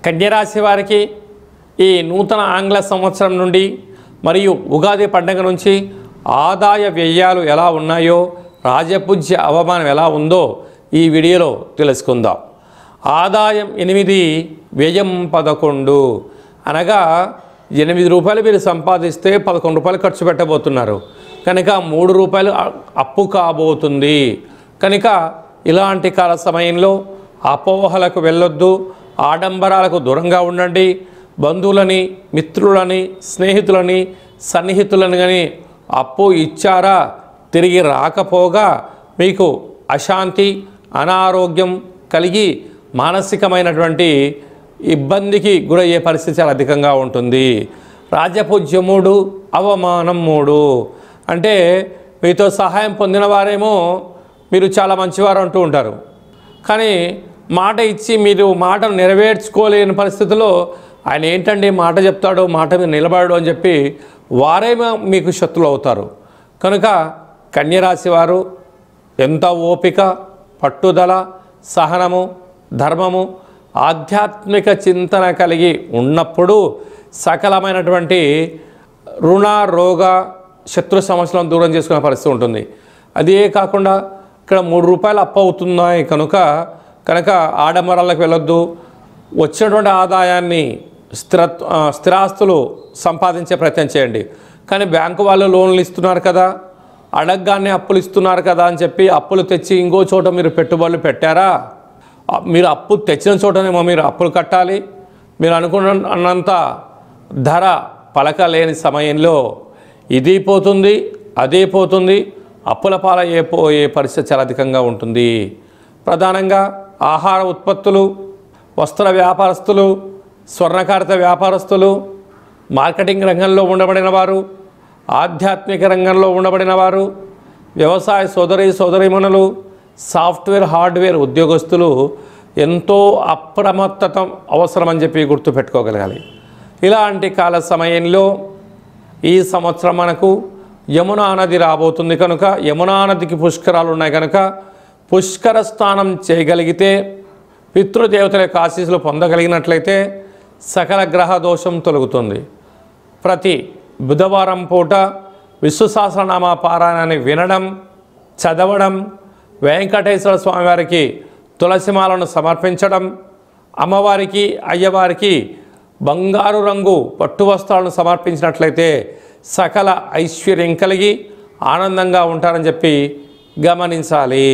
కన్యరాశి వారికి ఈ నూతన ఆంగ్ల సంవత్సరం నుండి మరియు ఉగాది పండుగ నుంచి ఆదాయ వ్యయాలు ఎలా ఉన్నాయో, రాజపూజ్య అవమానం ఎలా ఉందో ఈ వీడియోలో తెలుసుకుందాం. ఆదాయం 8, వ్యయం 11. అనగా 8 రూపాయలు మీరు సంపాదిస్తే 11 రూపాయలు ఖర్చు పెట్టబోతున్నారు కనుక 3 రూపాయలు అప్పు కాబోతుంది. కనుక ఇలాంటి కాల సమయంలో అపోహలకు వెళ్ళొద్దు, ఆడంబరాలకు దూరంగా ఉండండి. బంధువులని, మిత్రులని, స్నేహితులని, సన్నిహితులని కానీ అప్పు ఇచ్చారా తిరిగి రాకపోగా మీకు అశాంతి, అనారోగ్యం కలిగి మానసికమైనటువంటి ఇబ్బందికి గురయ్యే పరిస్థితి చాలా అధికంగా ఉంటుంది. రాజపూజ్యం 3, అవమానం 3. అంటే మీతో సహాయం పొందిన వారేమో మీరు చాలా మంచివారు అంటూ ఉంటారు, కానీ మాట ఇచ్చి మీరు మాటను నెరవేర్చుకోలేని పరిస్థితిలో ఆయన ఏంటండి మాట చెప్తాడు, మాట మీద నిలబడడు అని చెప్పి వారేమో మీకు శత్రులు అవుతారు. కనుక కన్యరాశి వారు ఎంత ఓపిక, పట్టుదల, సహనము, ధర్మము, ఆధ్యాత్మిక చింతన కలిగి ఉన్నప్పుడు సకలమైనటువంటి రుణ, రోగ, శత్రు సమస్యలను దూరం చేసుకునే పరిస్థితి ఉంటుంది. అదే కాకుండా ఇక్కడ 3 రూపాయలు అప్పు అవుతున్నాయి కనుక ఆడంబరాలకు వెళ్ళొద్దు. వచ్చినటువంటి ఆదాయాన్ని స్థిరాస్తులు సంపాదించే ప్రయత్నం చేయండి. కానీ బ్యాంకు వాళ్ళు లోన్లు ఇస్తున్నారు కదా, అడగగానే అప్పులు ఇస్తున్నారు కదా అని చెప్పి అప్పులు తెచ్చి ఇంకో చోట మీరు పెట్టుబడులు పెట్టారా? మీరు అప్పు తెచ్చిన చోటనేమో మీరు అప్పులు కట్టాలి. మీరు అనుకున్నంత ధర పలకలేని సమయంలో ఇది పోతుంది, అదే పోతుంది, అప్పుల పాలయ్యే పరిస్థితి చాలా అధికంగా ఉంటుంది. ప్రధానంగా ఆహార ఉత్పత్తులు, వస్త్ర వ్యాపారస్తులు, స్వర్ణకారత వ్యాపారస్తులు, మార్కెటింగ్ రంగంలో ఉండబడిన వారు, ఆధ్యాత్మిక రంగంలో ఉండబడిన వారు, వ్యవసాయ సోదరీమణులు, సాఫ్ట్వేర్, హార్డ్వేర్ ఉద్యోగస్తులు ఎంతో అప్రమత్తత అవసరమని చెప్పి గుర్తుపెట్టుకోగలగాలి. ఇలాంటి కాల సమయంలో ఈ సంవత్సరం మనకు యమునా నది రాబోతుంది కనుక యమునా నదికి పుష్కరాలు ఉన్నాయి కనుక పుష్కర స్నానం చేయగలిగితే, పితృదేవతల యొక్క ఆశీస్సులు పొందగలిగినట్లయితే సకల గ్రహ దోషం తొలగుతుంది. ప్రతి బుధవారం పూట విష్ణు సహస్రనామ పారాయణాన్ని వినడం, చదవడం, వెంకటేశ్వర స్వామివారికి తులసిమాలను సమర్పించడం, అమ్మవారికి, అయ్యవారికి బంగారు రంగు పట్టు వస్త్రాలను సమర్పించినట్లయితే సకల ఐశ్వర్యం కలిగి ఆనందంగా ఉంటారని చెప్పి గమనించాలి.